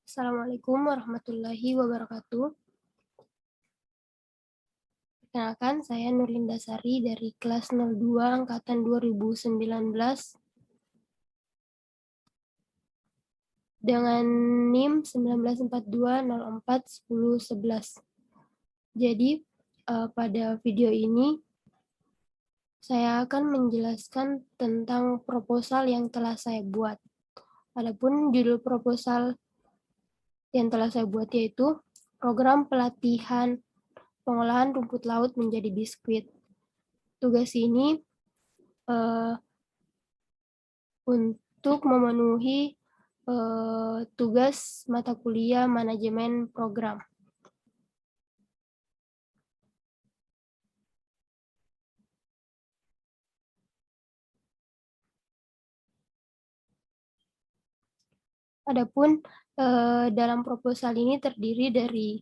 Assalamualaikum warahmatullahi wabarakatuh. Perkenalkan, saya Nurlinda Sari dari kelas 02 angkatan 2019 dengan NIM 1942041011. Jadi, pada video ini saya akan menjelaskan tentang proposal yang telah saya buat. Adapun judul proposal yang telah saya buat yaitu Program Pelatihan Pengolahan Rumput Laut Menjadi Biskuit. Tugas ini untuk memenuhi tugas mata kuliah manajemen program. Adapun dalam proposal ini terdiri dari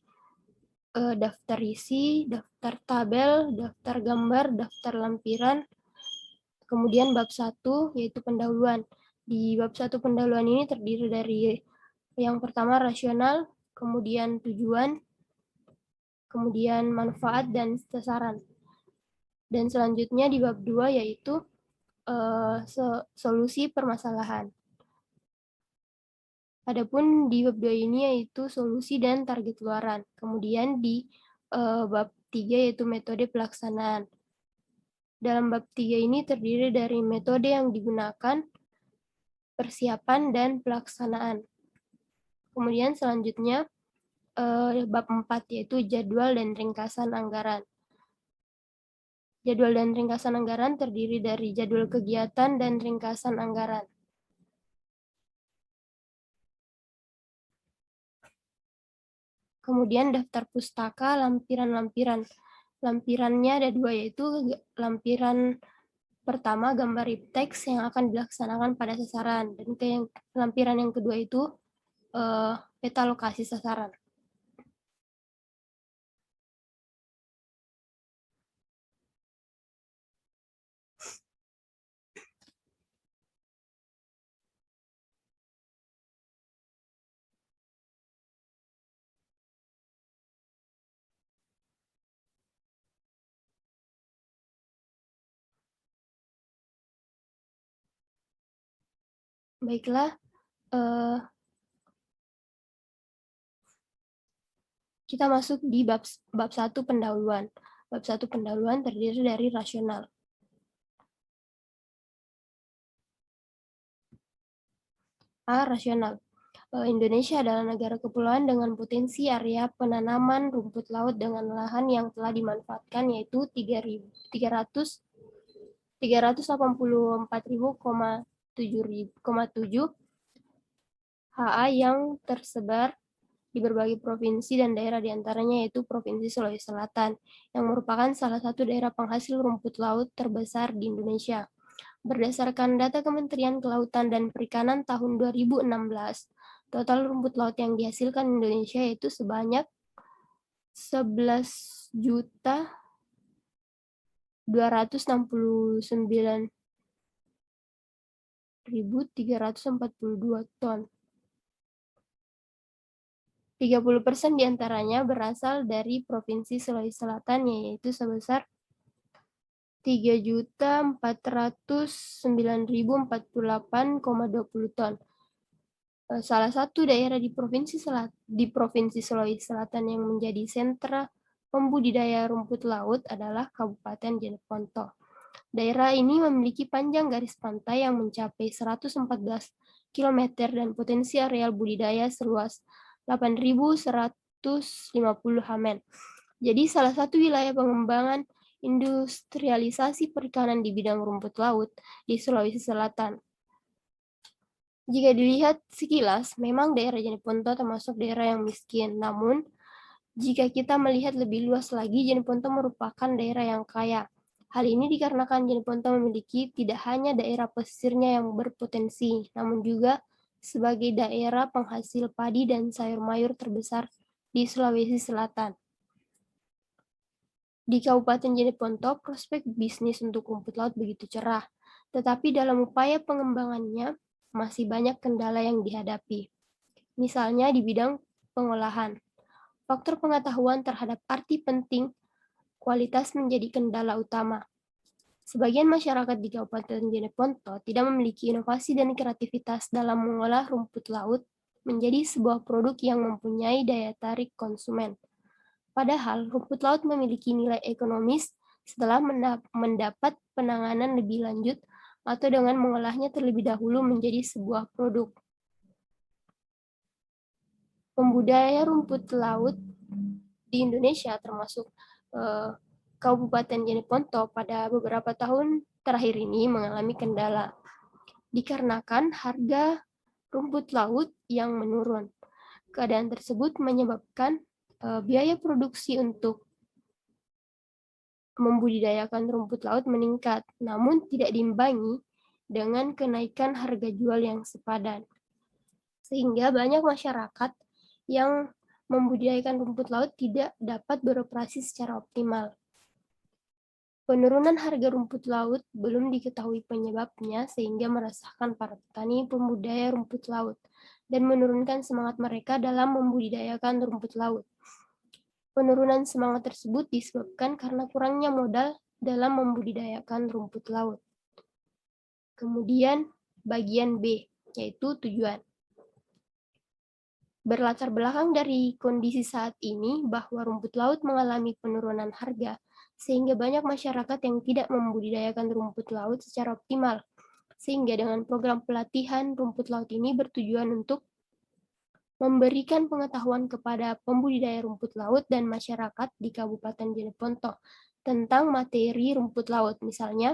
daftar isi, daftar tabel, daftar gambar, daftar lampiran, kemudian bab 1 yaitu pendahuluan. Di bab 1 pendahuluan ini terdiri dari yang pertama rasional, kemudian tujuan, kemudian manfaat dan sasaran. Dan selanjutnya di bab 2 yaitu solusi permasalahan. Adapun di bab 2 ini yaitu solusi dan target luaran. Kemudian di bab 3 yaitu metode pelaksanaan. Dalam bab 3 ini terdiri dari metode yang digunakan, persiapan, dan pelaksanaan. Kemudian selanjutnya bab 4 yaitu jadwal dan ringkasan anggaran. Jadwal dan ringkasan anggaran terdiri dari jadwal kegiatan dan ringkasan anggaran. Kemudian daftar pustaka, lampiran-lampiran. Lampirannya ada 2, yaitu lampiran pertama gambar teks yang akan dilaksanakan pada sasaran, dan lampiran yang kedua itu peta lokasi sasaran. Baiklah, kita masuk di bab 1 pendahuluan. Bab 1 pendahuluan terdiri dari rasional. A. Rasional. Indonesia adalah negara kepulauan dengan potensi area penanaman rumput laut dengan lahan yang telah dimanfaatkan yaitu 384.700,7 ha yang tersebar di berbagai provinsi dan daerah, diantaranya yaitu Provinsi Sulawesi Selatan, yang merupakan salah satu daerah penghasil rumput laut terbesar di Indonesia. Berdasarkan data Kementerian Kelautan dan Perikanan tahun 2016, total rumput laut yang dihasilkan Indonesia yaitu sebanyak 11.269.342 ton. 30% diantaranya berasal dari Provinsi Sulawesi Selatan, yaitu sebesar 3.409.048,20 ton. Salah satu daerah di Provinsi Sulawesi Selatan yang menjadi sentra pembudidaya rumput laut adalah Kabupaten Jeneponto. Daerah ini memiliki panjang garis pantai yang mencapai 114 km dan potensi areal budidaya seluas 8.150 ha. Jadi salah satu wilayah pengembangan industrialisasi perikanan di bidang rumput laut di Sulawesi Selatan. Jika dilihat sekilas, memang daerah Jeneponto termasuk daerah yang miskin. Namun, jika kita melihat lebih luas lagi, Jeneponto merupakan daerah yang kaya. Hal ini dikarenakan Jeneponto memiliki tidak hanya daerah pesisirnya yang berpotensi, namun juga sebagai daerah penghasil padi dan sayur mayur terbesar di Sulawesi Selatan. Di Kabupaten Jeneponto, prospek bisnis untuk rumput laut begitu cerah, tetapi dalam upaya pengembangannya masih banyak kendala yang dihadapi. misalnya di bidang pengolahan. Faktor pengetahuan terhadap arti penting kualitas menjadi kendala utama. Sebagian masyarakat di Kabupaten Jeneponto tidak memiliki inovasi dan kreativitas dalam mengolah rumput laut menjadi sebuah produk yang mempunyai daya tarik konsumen. Padahal rumput laut memiliki nilai ekonomis setelah mendapat penanganan lebih lanjut atau dengan mengolahnya terlebih dahulu menjadi sebuah produk. Pembudidaya rumput laut di Indonesia termasuk Kabupaten Jeneponto pada beberapa tahun terakhir ini mengalami kendala dikarenakan harga rumput laut yang menurun. Keadaan tersebut menyebabkan biaya produksi untuk membudidayakan rumput laut meningkat, namun tidak diimbangi dengan kenaikan harga jual yang sepadan. Sehingga banyak masyarakat yang membudidayakan rumput laut tidak dapat beroperasi secara optimal. Penurunan harga rumput laut belum diketahui penyebabnya sehingga meresahkan para petani pembudidaya rumput laut dan menurunkan semangat mereka dalam membudidayakan rumput laut. Penurunan semangat tersebut disebabkan karena kurangnya modal dalam membudidayakan rumput laut. Kemudian bagian B, yaitu tujuan. Berlatar belakang dari kondisi saat ini bahwa rumput laut mengalami penurunan harga, sehingga banyak masyarakat yang tidak membudidayakan rumput laut secara optimal. Sehingga dengan program pelatihan rumput laut ini bertujuan untuk memberikan pengetahuan kepada pembudidaya rumput laut dan masyarakat di Kabupaten Jeneponto tentang materi rumput laut, misalnya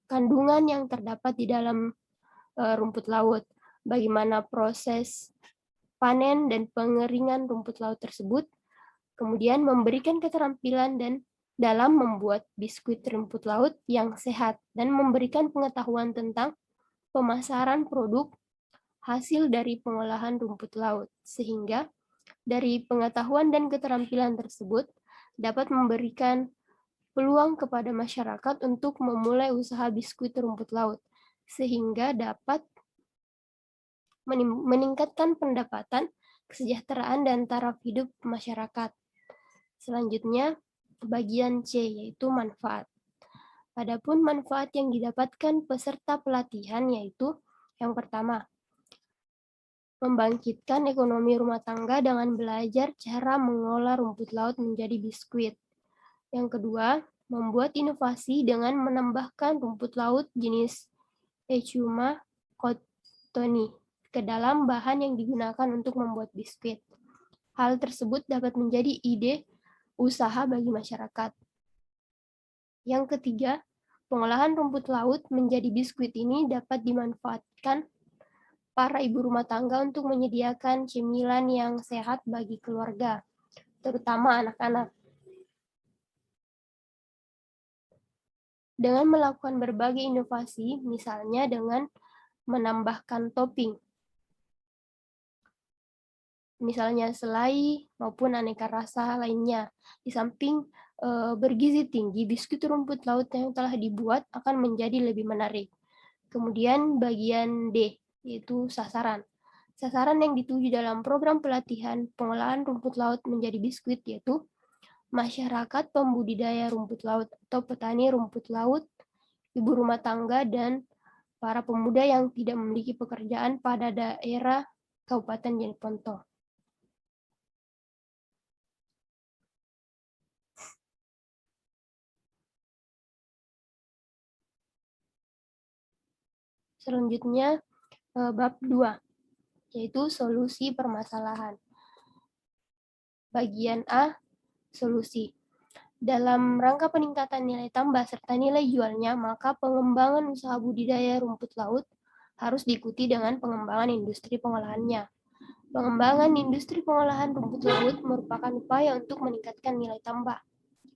kandungan yang terdapat di dalam rumput laut, bagaimana proses panen dan pengeringan rumput laut tersebut, kemudian memberikan keterampilan dan dalam membuat biskuit rumput laut yang sehat dan memberikan pengetahuan tentang pemasaran produk hasil dari pengolahan rumput laut, sehingga dari pengetahuan dan keterampilan tersebut dapat memberikan peluang kepada masyarakat untuk memulai usaha biskuit rumput laut, sehingga dapat meningkatkan pendapatan, kesejahteraan, dan taraf hidup masyarakat. Selanjutnya, bagian C, yaitu manfaat. Adapun manfaat yang didapatkan peserta pelatihan yaitu yang pertama, membangkitkan ekonomi rumah tangga dengan belajar cara mengolah rumput laut menjadi biskuit. Yang kedua, membuat inovasi dengan menambahkan rumput laut jenis Echuma cottoni ke dalam bahan yang digunakan untuk membuat biskuit. Hal tersebut dapat menjadi ide usaha bagi masyarakat. Yang ketiga, pengolahan rumput laut menjadi biskuit ini dapat dimanfaatkan para ibu rumah tangga untuk menyediakan cemilan yang sehat bagi keluarga, terutama anak-anak. Dengan melakukan berbagai inovasi, misalnya dengan menambahkan topping, misalnya selai maupun aneka rasa lainnya. Di samping bergizi tinggi, biskuit rumput laut yang telah dibuat akan menjadi lebih menarik. Kemudian bagian D, yaitu sasaran. Sasaran yang dituju dalam program pelatihan pengolahan rumput laut menjadi biskuit yaitu masyarakat pembudidaya rumput laut atau petani rumput laut, ibu rumah tangga, dan para pemuda yang tidak memiliki pekerjaan pada daerah Kabupaten Jeneponto. Selanjutnya, bab 2, yaitu solusi permasalahan. Bagian A, solusi. Dalam rangka peningkatan nilai tambah serta nilai jualnya, maka pengembangan usaha budidaya rumput laut harus diikuti dengan pengembangan industri pengolahannya. Pengembangan industri pengolahan rumput laut merupakan upaya untuk meningkatkan nilai tambah,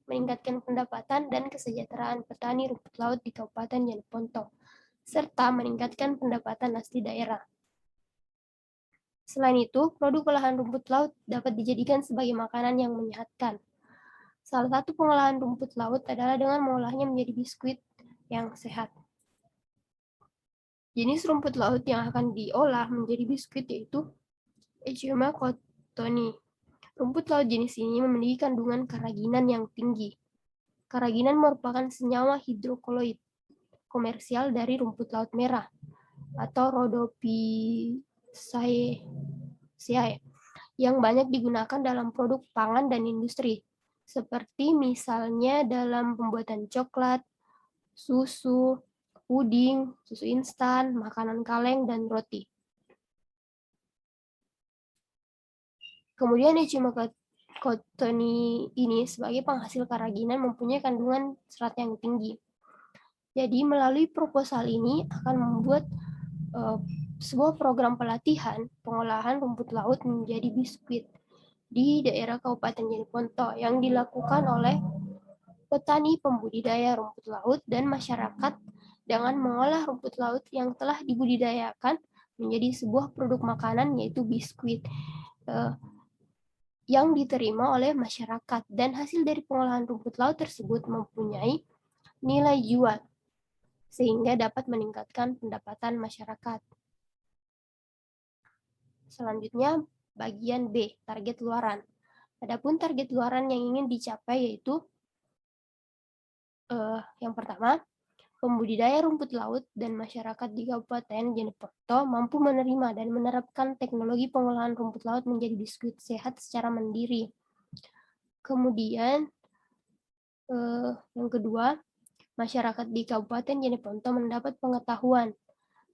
meningkatkan pendapatan dan kesejahteraan petani rumput laut di Kabupaten Jeneponto, serta meningkatkan pendapatan asli daerah. Selain itu, produk olahan rumput laut dapat dijadikan sebagai makanan yang menyehatkan. Salah satu pengolahan rumput laut adalah dengan mengolahnya menjadi biskuit yang sehat. Jenis rumput laut yang akan diolah menjadi biskuit yaitu Echema cottoni. Rumput laut jenis ini memiliki kandungan karaginan yang tinggi. Karaginan merupakan senyawa hidrokoloid komersial dari rumput laut merah atau Rhodophyceae yang banyak digunakan dalam produk pangan dan industri, seperti misalnya dalam pembuatan coklat, susu, puding, susu instan, makanan kaleng, dan roti. Kemudian Echema cottoni ini sebagai penghasil karaginan mempunyai kandungan serat yang tinggi. Jadi melalui proposal ini akan membuat sebuah program pelatihan pengolahan rumput laut menjadi biskuit di daerah Kabupaten Jeneponto yang dilakukan oleh petani pembudidaya rumput laut dan masyarakat dengan mengolah rumput laut yang telah dibudidayakan menjadi sebuah produk makanan yaitu biskuit yang diterima oleh masyarakat, dan hasil dari pengolahan rumput laut tersebut mempunyai nilai jual sehingga dapat meningkatkan pendapatan masyarakat. Selanjutnya, bagian B, target luaran. Adapun target luaran yang ingin dicapai yaitu yang pertama, pembudidaya rumput laut dan masyarakat di Kabupaten Jeneponto mampu menerima dan menerapkan teknologi pengolahan rumput laut menjadi biskuit sehat secara mandiri. Kemudian, yang kedua, masyarakat di Kabupaten Jeneponto mendapat pengetahuan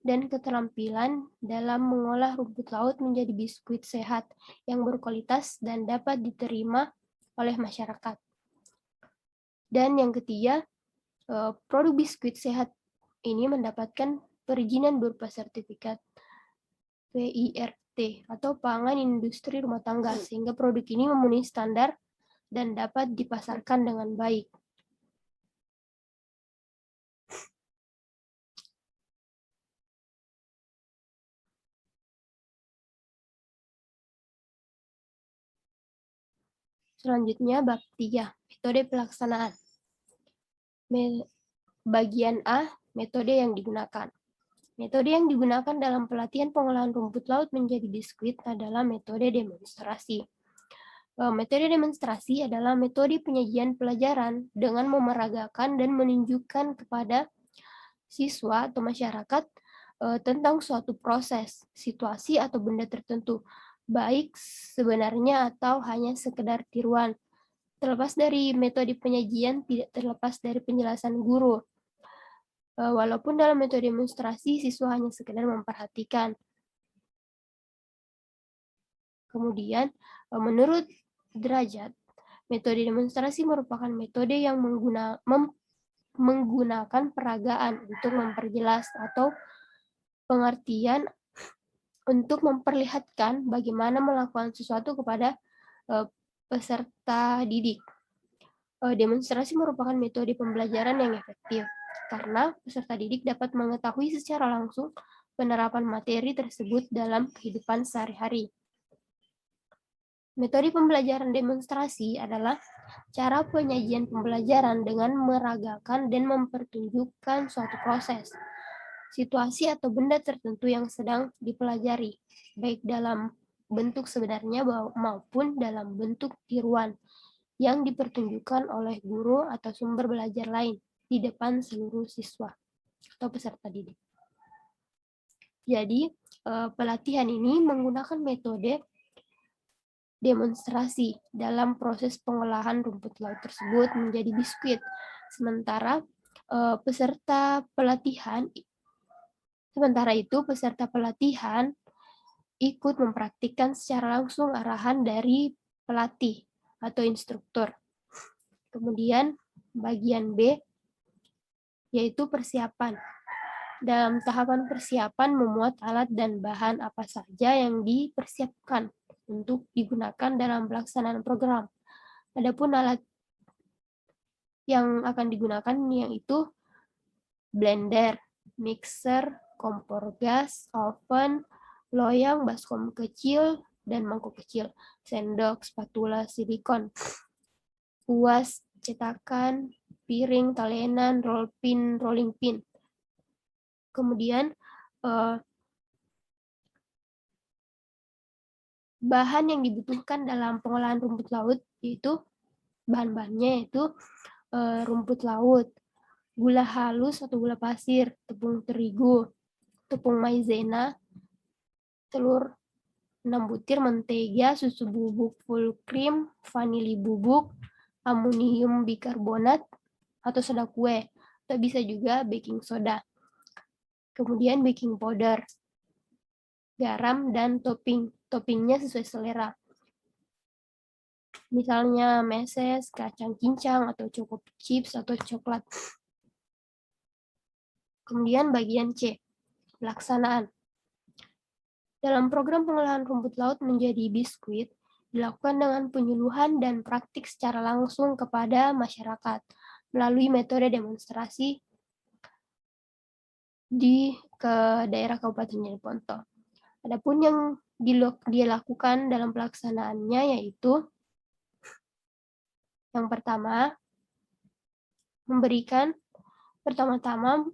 dan keterampilan dalam mengolah rumput laut menjadi biskuit sehat yang berkualitas dan dapat diterima oleh masyarakat. Dan yang ketiga, produk biskuit sehat ini mendapatkan perizinan berupa sertifikat PIRT atau Pangan Industri Rumah Tangga, sehingga produk ini memenuhi standar dan dapat dipasarkan dengan baik. Selanjutnya, bab 3, metode pelaksanaan. Bagian A, metode yang digunakan. Metode yang digunakan dalam pelatihan pengolahan rumput laut menjadi biskuit adalah metode demonstrasi. Metode demonstrasi adalah metode penyajian pelajaran dengan memeragakan dan menunjukkan kepada siswa atau masyarakat tentang suatu proses, situasi, atau benda tertentu, baik sebenarnya atau hanya sekedar tiruan. Terlepas dari metode penyajian, tidak terlepas dari penjelasan guru. Walaupun dalam metode demonstrasi, siswa hanya sekedar memperhatikan. Kemudian, menurut derajat, metode demonstrasi merupakan metode yang menggunakan peragaan untuk memperjelas atau pengertian untuk memperlihatkan bagaimana melakukan sesuatu kepada peserta didik. Demonstrasi merupakan metode pembelajaran yang efektif karena peserta didik dapat mengetahui secara langsung penerapan materi tersebut dalam kehidupan sehari-hari. Metode pembelajaran demonstrasi adalah cara penyajian pembelajaran dengan meragakan dan mempertunjukkan suatu proses, situasi atau benda tertentu yang sedang dipelajari, baik dalam bentuk sebenarnya maupun dalam bentuk tiruan yang dipertunjukkan oleh guru atau sumber belajar lain di depan seluruh siswa atau peserta didik. Jadi, pelatihan ini menggunakan metode demonstrasi dalam proses pengolahan rumput laut tersebut menjadi biskuit. Sementara peserta pelatihan ikut mempraktikkan secara langsung arahan dari pelatih atau instruktur. Kemudian bagian B yaitu persiapan. Dalam tahapan persiapan memuat alat dan bahan apa saja yang dipersiapkan untuk digunakan dalam pelaksanaan program. Adapun alat yang akan digunakan yaitu blender, mixer, kompor gas, oven, loyang, baskom kecil, dan mangkuk kecil, sendok, spatula, silikon, kuas, cetakan, piring, talenan, rolling pin. Kemudian bahan yang dibutuhkan dalam pengolahan rumput laut yaitu bahan-bahannya yaitu rumput laut, gula halus atau gula pasir, tepung terigu, tepung maizena, telur 6 butir, mentega, susu bubuk full cream, vanili bubuk, amonium bikarbonat atau soda kue, atau bisa juga baking soda. Kemudian baking powder, garam, dan topping. Toppingnya sesuai selera. Misalnya meses, kacang cincang, atau choco chips, atau coklat. Kemudian bagian C, pelaksanaan. Dalam program pengolahan rumput laut menjadi biskuit, dilakukan dengan penyuluhan dan praktik secara langsung kepada masyarakat melalui metode demonstrasi ke daerah Kabupaten Jeneponto. Adapun yang dilakukan dalam pelaksanaannya yaitu yang pertama, pertama-tama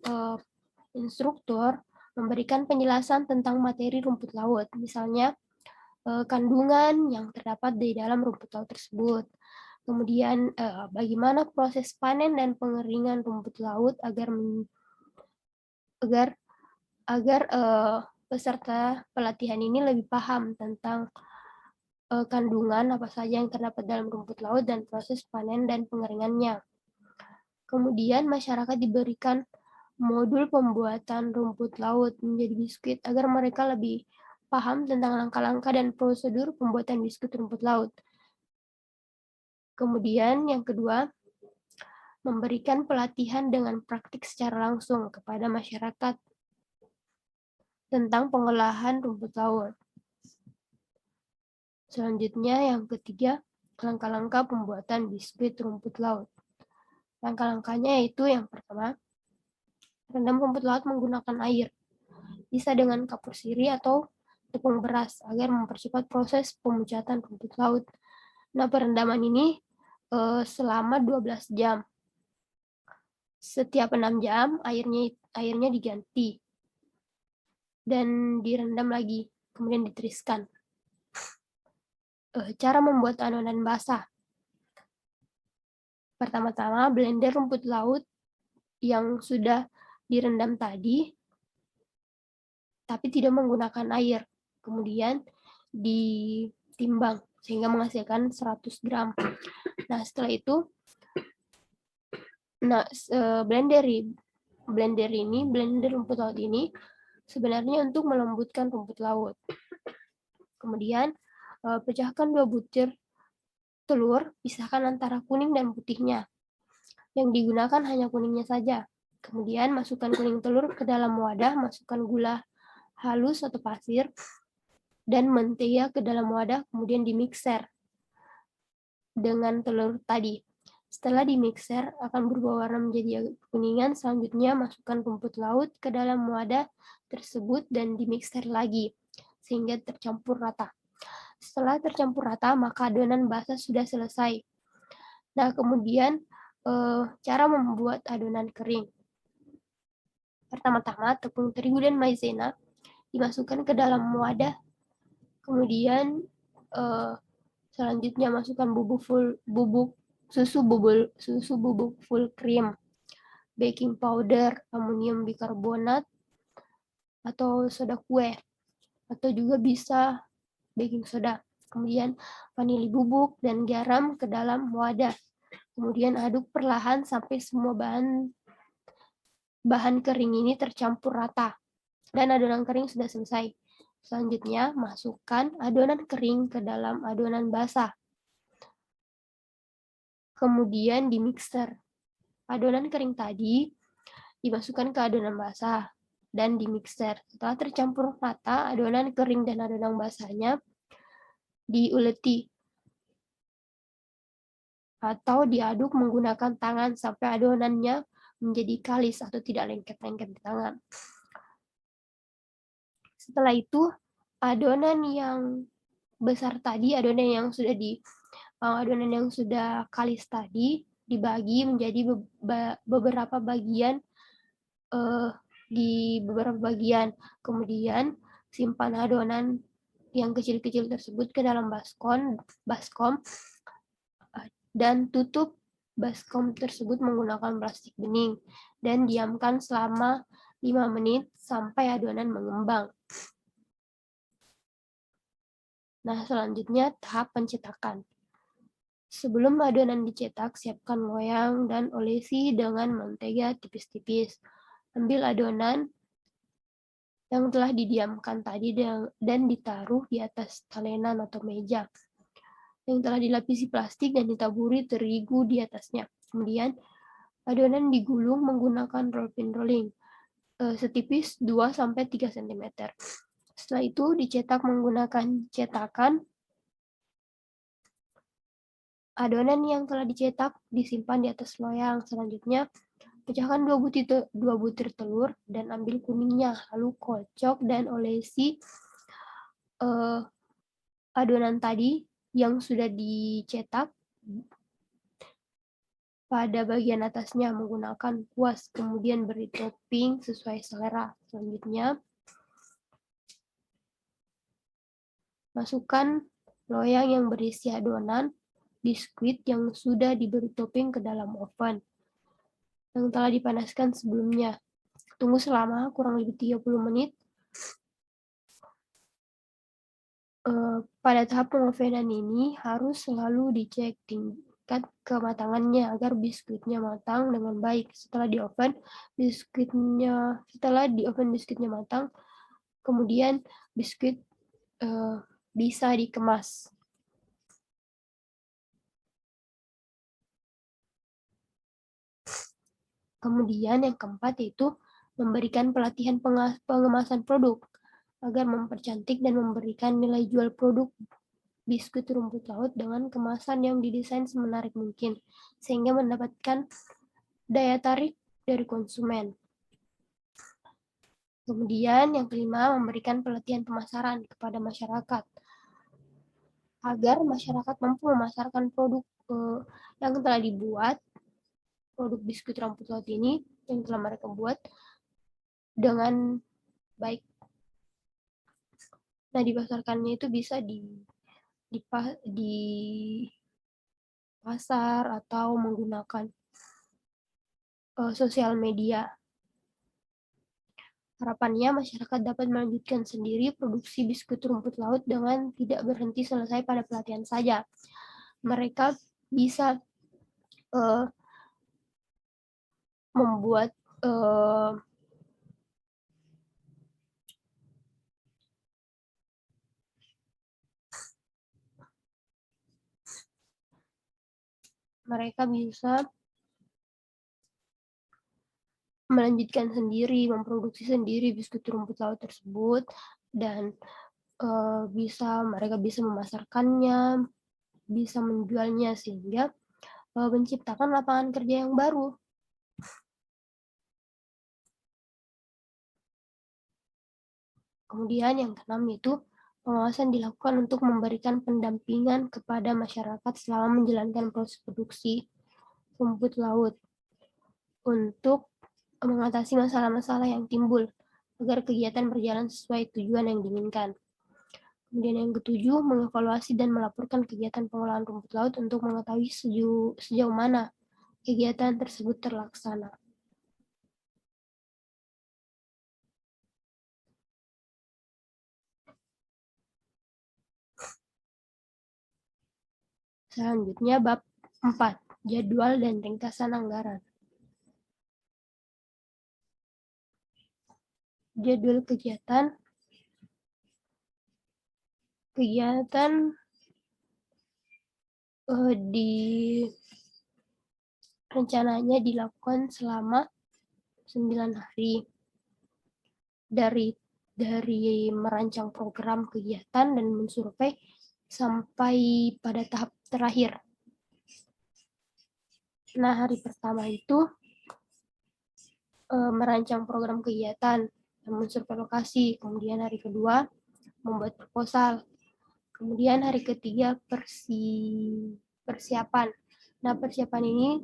instruktur memberikan penjelasan tentang materi rumput laut, misalnya kandungan yang terdapat di dalam rumput laut tersebut. Kemudian bagaimana proses panen dan pengeringan rumput laut agar peserta pelatihan ini lebih paham tentang kandungan apa saja yang terdapat dalam rumput laut dan proses panen dan pengeringannya. Kemudian masyarakat diberikan modul pembuatan rumput laut menjadi biskuit agar mereka lebih paham tentang langkah-langkah dan prosedur pembuatan biskuit rumput laut. Kemudian yang kedua, memberikan pelatihan dengan praktik secara langsung kepada masyarakat tentang pengolahan rumput laut. Selanjutnya yang ketiga, langkah-langkah pembuatan biskuit rumput laut. Langkah-langkahnya yaitu yang pertama, rendam rumput laut menggunakan air, bisa dengan kapur sirih atau tepung beras agar mempercepat proses pemucatan rumput laut. Nah, perendaman ini selama 12 jam. Setiap 6 jam airnya diganti dan direndam lagi, kemudian ditiriskan. Cara membuat adonan basah. Pertama-tama blender rumput laut yang sudah direndam tadi tapi tidak menggunakan air. Kemudian ditimbang sehingga menghasilkan 100 gram. Nah, setelah itu blender rumput laut ini sebenarnya untuk melembutkan rumput laut. Kemudian pecahkan 2 butir telur, pisahkan antara kuning dan putihnya. Yang digunakan hanya kuningnya saja. Kemudian masukkan kuning telur ke dalam wadah, masukkan gula halus atau pasir, dan mentega ke dalam wadah, kemudian dimixer dengan telur tadi. Setelah dimixer, akan berubah warna menjadi kuningan. Selanjutnya, masukkan rumput laut ke dalam wadah tersebut dan dimixer lagi, sehingga tercampur rata. Setelah tercampur rata, maka adonan basah sudah selesai. Nah, kemudian cara membuat adonan kering. Pertama-tama, tepung terigu dan maizena dimasukkan ke dalam wadah. Kemudian selanjutnya masukkan susu bubuk full cream, baking powder, amonium bikarbonat, atau soda kue, atau juga bisa baking soda. Kemudian vanili bubuk dan garam ke dalam wadah. Kemudian aduk perlahan sampai semua bahan kering ini tercampur rata. Dan adonan kering sudah selesai. Selanjutnya, masukkan adonan kering ke dalam adonan basah. Kemudian dimixer. Adonan kering tadi dimasukkan ke adonan basah dan dimixer. Setelah tercampur rata adonan kering dan adonan basahnya, diuleti atau diaduk menggunakan tangan sampai adonannya menjadi kalis atau tidak lengket-lengket di tangan. Setelah itu, adonan yang besar tadi, adonan yang sudah kalis tadi dibagi menjadi beberapa bagian di beberapa bagian. Kemudian simpan adonan yang kecil-kecil tersebut ke dalam baskom dan tutup baskom tersebut menggunakan plastik bening dan diamkan selama 5 menit sampai adonan mengembang. Nah, selanjutnya tahap pencetakan. Sebelum adonan dicetak, siapkan loyang dan olesi dengan mentega tipis-tipis. Ambil adonan yang telah didiamkan tadi dan ditaruh di atas talenan atau meja yang telah dilapisi plastik dan ditaburi terigu di atasnya. Kemudian adonan digulung menggunakan roll pin rolling setipis 2-3 cm. Setelah itu dicetak menggunakan cetakan. Adonan yang telah dicetak disimpan di atas loyang. Selanjutnya pecahkan 2 butir telur dan ambil kuningnya, lalu kocok dan olesi adonan tadi yang sudah dicetak pada bagian atasnya menggunakan kuas, kemudian beri topping sesuai selera. Selanjutnya, masukkan loyang yang berisi adonan biskuit yang sudah diberi topping ke dalam oven yang telah dipanaskan sebelumnya. Tunggu selama kurang lebih 30 menit. Pada tahap pengovenan ini harus selalu dicek tingkat kematangannya agar biskuitnya matang dengan baik. Setelah di oven biskuitnya matang, kemudian biskuit bisa dikemas. Kemudian yang keempat yaitu memberikan pelatihan pengemasan produk agar mempercantik dan memberikan nilai jual produk biskuit rumput laut dengan kemasan yang didesain semenarik mungkin, sehingga mendapatkan daya tarik dari konsumen. Kemudian yang kelima, memberikan pelatihan pemasaran kepada masyarakat, agar masyarakat mampu memasarkan produk yang telah dibuat, produk biskuit rumput laut ini yang telah mereka buat dengan baik. Nah, dipasarkannya itu bisa di pasar atau menggunakan sosial media. Harapannya masyarakat dapat melanjutkan sendiri produksi biskuit rumput laut dengan tidak berhenti selesai pada pelatihan saja. Mereka bisa membuat mereka bisa melanjutkan sendiri, memproduksi sendiri biskuit rumput laut tersebut, dan mereka bisa memasarkannya, bisa menjualnya, sehingga menciptakan lapangan kerja yang baru. Kemudian yang keenam itu pengawasan dilakukan untuk memberikan pendampingan kepada masyarakat selama menjalankan proses produksi rumput laut untuk mengatasi masalah-masalah yang timbul agar kegiatan berjalan sesuai tujuan yang diinginkan. Kemudian yang ketujuh, mengevaluasi dan melaporkan kegiatan pengolahan rumput laut untuk mengetahui sejauh mana kegiatan tersebut terlaksana. Selanjutnya bab 4, jadwal dan ringkasan anggaran. Jadwal kegiatan rencananya dilakukan selama 9 hari dari merancang program kegiatan dan mensurvei sampai pada tahap terakhir. Nah, hari pertama itu merancang program kegiatan dan mensurvei lokasi. Kemudian hari kedua membuat proposal. Kemudian hari ketiga persiapan. Nah, persiapan ini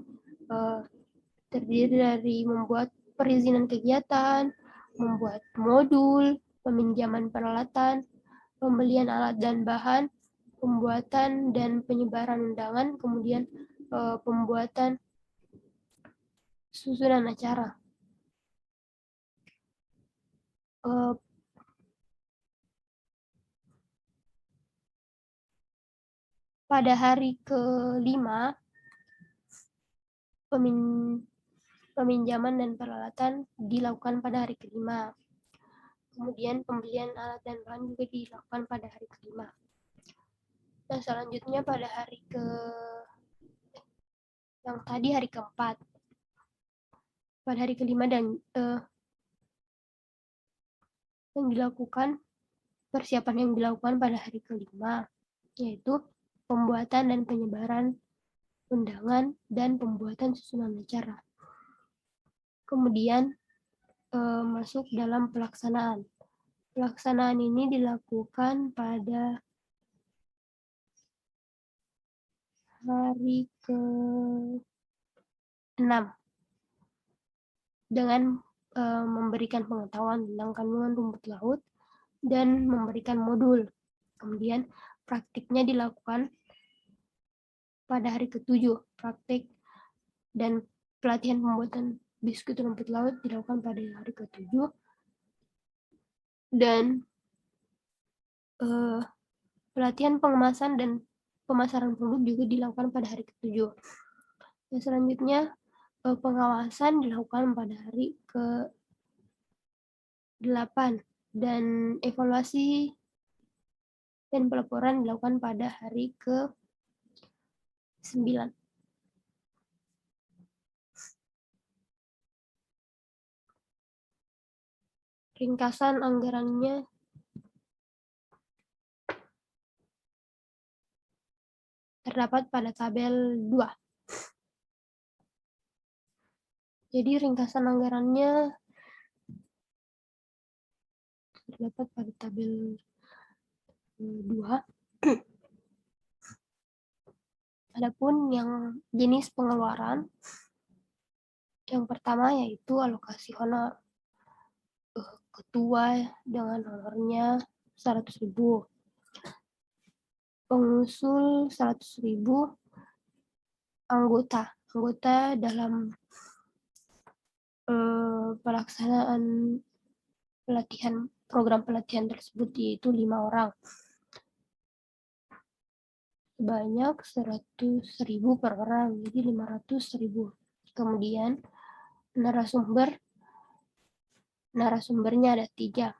terdiri dari membuat perizinan kegiatan, membuat modul, peminjaman peralatan, pembelian alat dan bahan, pembuatan dan penyebaran undangan, kemudian pembuatan susunan acara. Pada hari kelima, peminjaman dan peralatan dilakukan pada hari kelima. Kemudian pembelian alat dan bahan juga dilakukan pada hari kelima. Nah, selanjutnya pada hari yang tadi hari keempat. Pada hari kelima dan yang dilakukan, persiapan yang dilakukan pada hari kelima, yaitu pembuatan dan penyebaran undangan dan pembuatan susunan acara. Kemudian masuk dalam pelaksanaan. Pelaksanaan ini dilakukan pada hari ke-6 dengan memberikan pengetahuan tentang kandungan rumput laut dan memberikan modul. Kemudian praktiknya dilakukan pada hari ke-7. Praktik dan pelatihan pembuatan biskuit rumput laut dilakukan pada hari ke-7. Dan pelatihan pengemasan dan pemasaran produk juga dilakukan pada hari ke-7. Dan selanjutnya pengawasan dilakukan pada hari ke-8 dan evaluasi dan pelaporan dilakukan pada hari ke-9. Ringkasan anggarannya terdapat pada tabel 2. Jadi ringkasan anggarannya terdapat pada tabel 2. Adapun yang jenis pengeluaran, yang pertama yaitu alokasi honor ketua dengan honornya 100.000. Pengusul 100.000, anggota dalam pelaksanaan pelatihan program pelatihan tersebut yaitu 5 orang. Sebanyak 100.000 per orang, jadi 500.000. Kemudian narasumbernya ada 3.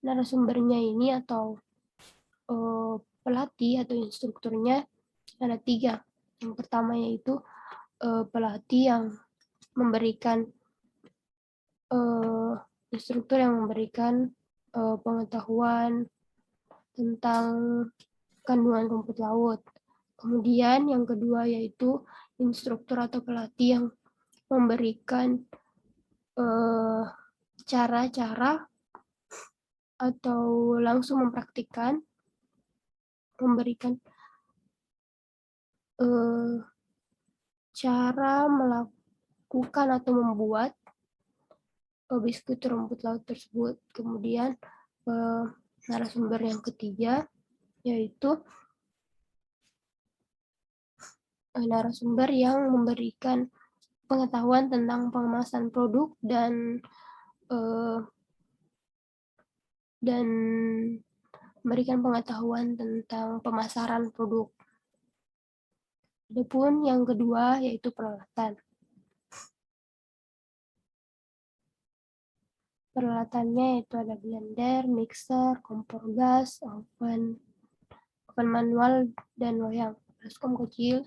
Narasumbernya ini atau pelatih atau instrukturnya ada 3. Yang pertama yaitu pelatih yang memberikan instruktur yang memberikan pengetahuan tentang kandungan rumput laut. Kemudian yang kedua yaitu instruktur atau pelatih yang memberikan cara-cara atau langsung mempraktikkan, memberikan cara melakukan atau membuat biskuit rumput laut tersebut. Kemudian narasumber yang ketiga yaitu narasumber yang memberikan pengetahuan tentang pengemasan produk dan memberikan pengetahuan tentang pemasaran produk. Adapun yang kedua yaitu peralatan. Peralatannya itu ada blender, mixer, kompor gas, oven manual dan loyang, baskom kecil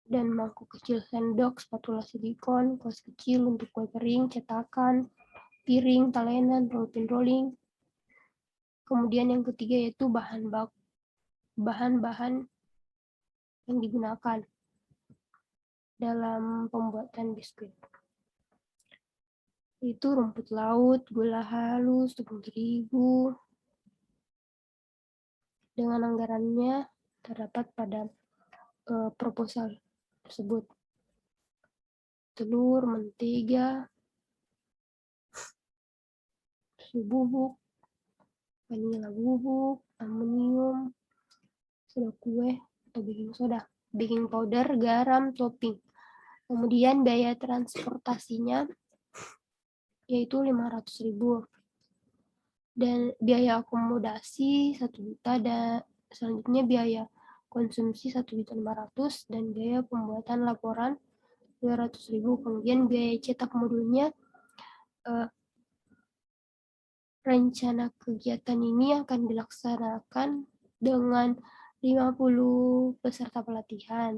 dan mangkuk kecil, sendok, spatula silikon, kuas kecil untuk kue kering, cetakan, piring, talenan, roll pin rolling. Kemudian yang ketiga yaitu bahan-bahan yang digunakan dalam pembuatan biskuit. Itu rumput laut, gula halus, tepung terigu. Dengan anggarannya terdapat pada proposal tersebut. Telur, mentega, susu bubuk, vanila bubuk, amonium, soda kue atau baking soda, baking powder, garam, topping. Kemudian biaya transportasinya yaitu 500.000 dan biaya akomodasi 1 juta, dan selanjutnya biaya konsumsi 1.500.000 dan biaya pembuatan laporan 200.000. Kemudian biaya cetak modulnya, rencana kegiatan ini akan dilaksanakan dengan 50 peserta pelatihan.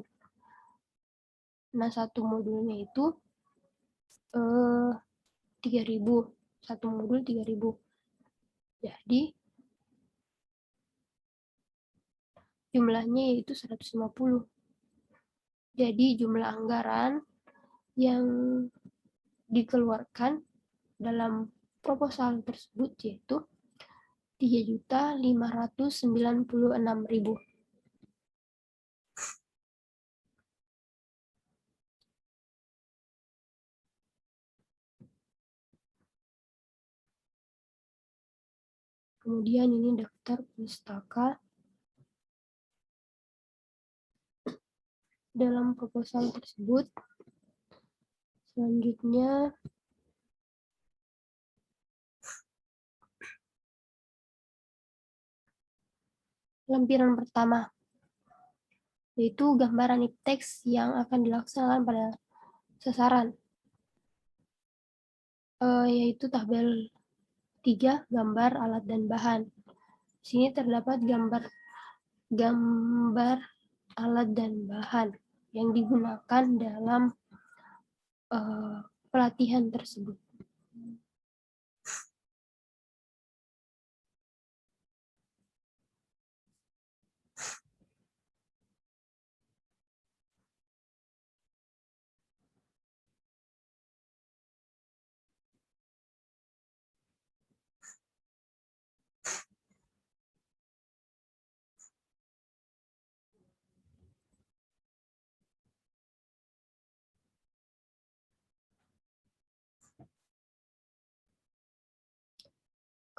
Nah, satu modulnya itu 3.000, satu modul 3.000. Jadi jumlahnya yaitu 150. Jadi jumlah anggaran yang dikeluarkan dalam proposal tersebut yaitu 3.596.000. Kemudian ini daftar pustaka. Dalam proposal tersebut, selanjutnya lampiran pertama yaitu gambaran teks yang akan dilaksanakan pada sasaran, yaitu tabel 3, gambar, alat, dan bahan. Di sini terdapat gambar alat dan bahan yang digunakan dalam pelatihan tersebut.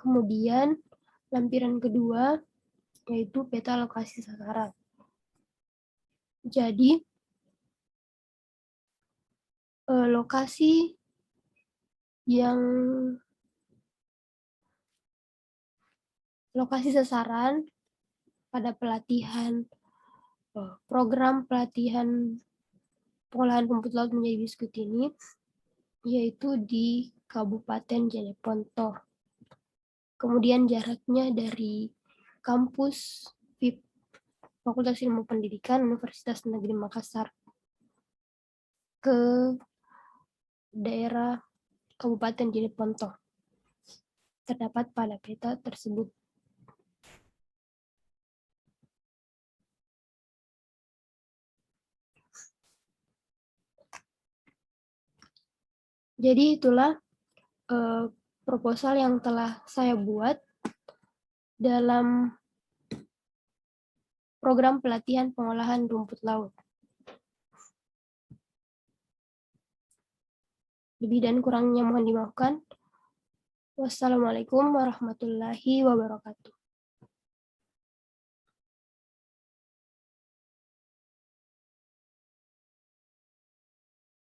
Kemudian lampiran kedua yaitu peta lokasi sasaran. Jadi lokasi sasaran pada pelatihan program pelatihan pengolahan rumput laut menjadi biskuit ini yaitu di Kabupaten Jeneponto. Kemudian jaraknya dari kampus FIP Fakultas Ilmu Pendidikan Universitas Negeri Makassar ke daerah Kabupaten Jeneponto terdapat pada peta tersebut. Jadi itulah proposal yang telah saya buat dalam program pelatihan pengolahan rumput laut. Lebih dan kurangnya mohon dimaafkan. Wassalamualaikum warahmatullahi wabarakatuh.